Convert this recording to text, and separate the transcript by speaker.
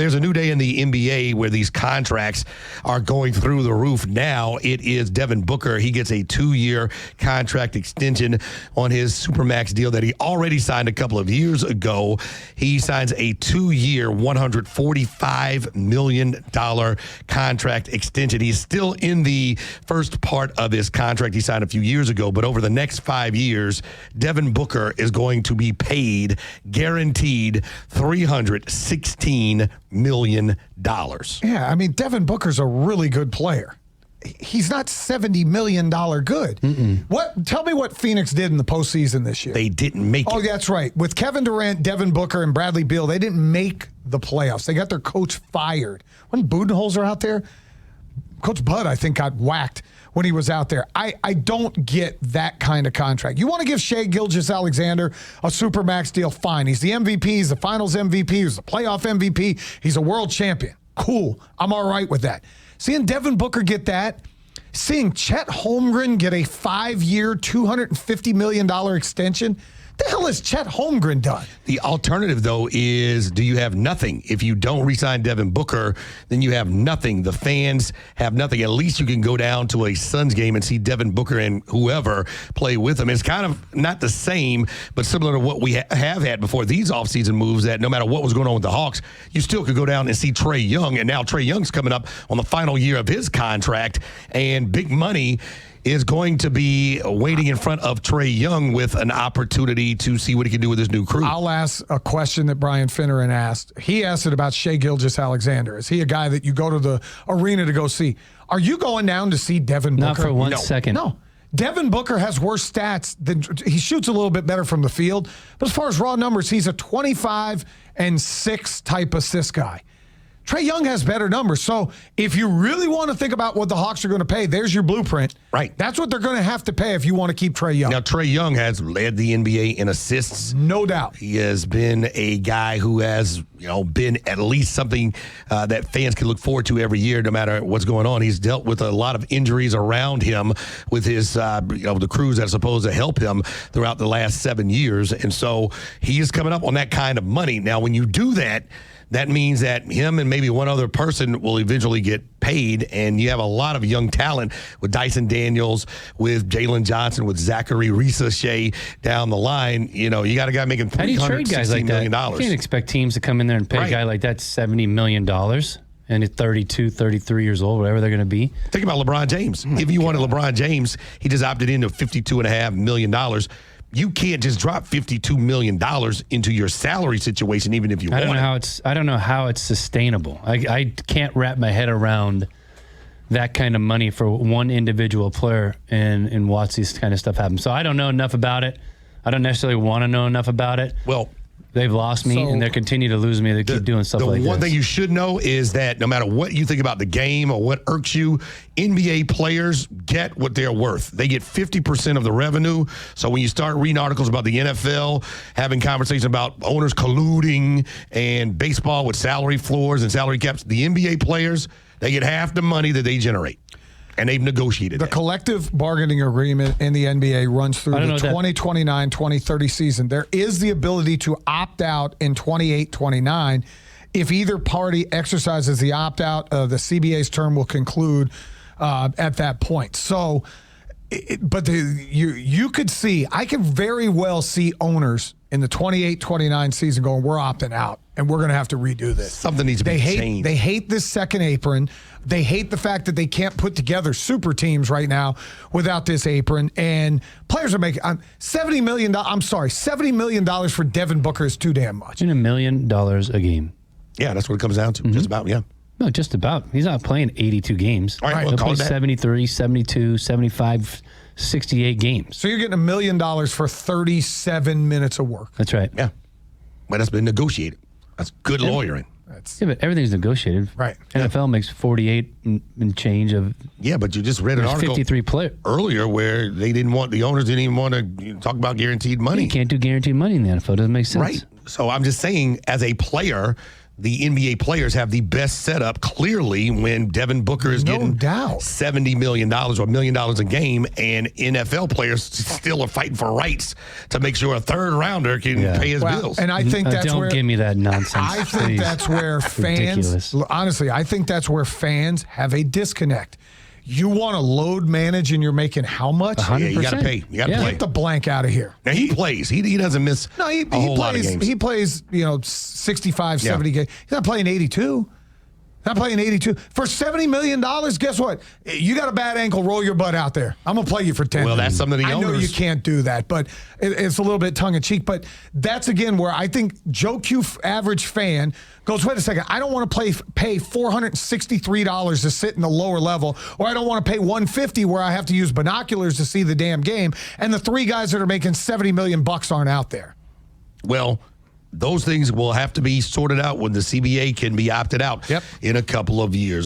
Speaker 1: there's a new day in the NBA where these contracts are going through the roof now. It is Devin Booker. He gets a 2-year contract extension on his Supermax deal that he already signed a couple of years ago. He signs a 2-year, $145 million contract extension. He's still in the first part of his contract he signed a few years ago, but over the next 5 years, Devin Booker is going to be paid, guaranteed, $316 million.
Speaker 2: Yeah, I mean, Devin Booker's a really good player. He's not $70 million good. Tell me what Phoenix did in the postseason this year.
Speaker 1: They didn't make it.
Speaker 2: Oh, that's right. With Kevin Durant, Devin Booker, and Bradley Beal, they didn't make the playoffs. They got their coach fired. When Budenholzer out there, Coach Bud, I think, got whacked when he was out there. I don't get that kind of contract. You want to give Shai Gilgeous-Alexander a Supermax deal, fine. He's the MVP. He's the finals MVP. He's the playoff MVP. He's a world champion. Cool. I'm all right with that. Seeing Devin Booker get that, seeing Chet Holmgren get a 5-year, $250 million extension, the hell has Chet Holmgren done?
Speaker 1: The alternative, though, is do you have nothing? If you don't re-sign Devin Booker, then you have nothing. The fans have nothing. At least you can go down to a Suns game and see Devin Booker and whoever play with him. It's kind of not the same, but similar to what we have had before these offseason moves, that no matter what was going on with the Hawks, you still could go down and see Trae Young. And now Trae Young's coming up on the final year of his contract, and big money is going to be waiting in front of Trae Young with an opportunity to see what he can do with his new crew.
Speaker 2: I'll ask a question that Brian Finneran asked. He asked it about Shai Gilgeous-Alexander. Is he a guy that you go to the arena to go see? Are you going down to see Devin Booker?
Speaker 3: Not for one second.
Speaker 2: No. Devin Booker has worse stats than he shoots a little bit better from the field, but as far as raw numbers, he's a 25-6 type assist guy. Trae Young has better numbers. So if you really want to think about what the Hawks are going to pay, there's your blueprint.
Speaker 1: Right.
Speaker 2: That's what they're going to have to pay if you want to keep Trae Young.
Speaker 1: Now, Trae Young has led the NBA in assists.
Speaker 2: No doubt.
Speaker 1: He has been a guy who has, been at least something that fans can look forward to every year, no matter what's going on. He's dealt with a lot of injuries around him with his, the crews that are supposed to help him throughout the last 7 years. And so he is coming up on that kind of money. Now, when you do that, that means that him and maybe one other person will eventually get paid, and you have a lot of young talent with Dyson Daniels, with Jalen Johnson, with Zachary Risache down the line. You got a guy making $316 million.
Speaker 3: You can't expect teams to come in there and pay a guy like that $70 million. And at 32, 33 years old, whatever they're going to be.
Speaker 1: Think about LeBron James. If you wanted LeBron James, he just opted into $52.5 million. You can't just drop $52 million into your salary situation, even if you want it.
Speaker 3: I don't know how it's sustainable. I can't wrap my head around that kind of money for one individual player and watch this kind of stuff happen. So I don't know enough about it. I don't necessarily want to know enough about it.
Speaker 1: Well,
Speaker 3: they've lost me, and they continue to lose me. They keep doing stuff like this.
Speaker 1: The one thing you should know is that no matter what you think about the game or what irks you, NBA players get what they're worth. They get 50% of the revenue. So when you start reading articles about the NFL, having conversations about owners colluding and baseball with salary floors and salary caps, the NBA players, they get half the money that they generate. And they've negotiated
Speaker 2: the collective bargaining agreement in the NBA runs through the 2029-2030 season. There is the ability to opt out in 28-29. If either party exercises the opt-out, the CBA's term will conclude at that point. So, you could see, I could very well see owners in the 28-29 season going, we're opting out, and we're going to have to redo this.
Speaker 1: Something needs to be changed.
Speaker 2: They hate this second apron. They hate the fact that they can't put together super teams right now without this apron. And players are making $70 million. I'm sorry, $70 million for Devin Booker is too damn much.
Speaker 3: $1 million a game.
Speaker 1: Yeah, that's what it comes down to. Just about, yeah.
Speaker 3: No, just about. He's not playing 82 games.
Speaker 1: All right,
Speaker 3: he'll play 73, 72, 75, 68 games.
Speaker 2: So you're getting $1 million for 37 minutes of work.
Speaker 3: That's right.
Speaker 1: Yeah. But that's been negotiated. That's good lawyering.
Speaker 3: Yeah, but everything's negotiated.
Speaker 2: Right.
Speaker 3: NFL makes 48 and change of.
Speaker 1: Yeah, but you just read an article
Speaker 3: 53 players
Speaker 1: earlier where the owners didn't even want to talk about guaranteed money.
Speaker 3: You can't do guaranteed money in the NFL. It doesn't make sense.
Speaker 1: Right. So I'm just saying, as a player, the NBA players have the best setup clearly when Devin Booker is getting $70 million or $1 million a game, and NFL players still are fighting for rights to make sure a third rounder can pay his bills.
Speaker 2: And I think that's
Speaker 3: don't give me that nonsense.
Speaker 2: I think that's where fans, honestly, I think that's where fans have a disconnect. You want to load manage and you're making how much?
Speaker 3: 100%.
Speaker 1: Yeah, you got to pay. You got to play.
Speaker 2: Get the blank out of here.
Speaker 1: Now, he plays. He doesn't miss a whole lot of games.
Speaker 2: He plays, 65, 70 games. He's not playing 82. Not playing 82. For $70 million, guess what? You got a bad ankle, roll your butt out there. I'm going to play you for 10.
Speaker 1: Well, that's something the owners.
Speaker 2: I know you can't do that, but it's a little bit tongue-in-cheek. But that's, again, where I think Joe Q average fan goes, wait a second, I don't want to pay $463 to sit in the lower level, or I don't want to pay $150 where I have to use binoculars to see the damn game, and the three guys that are making $70 million aren't out there.
Speaker 1: Well, those things will have to be sorted out when the CBA can be opted out in a couple of years.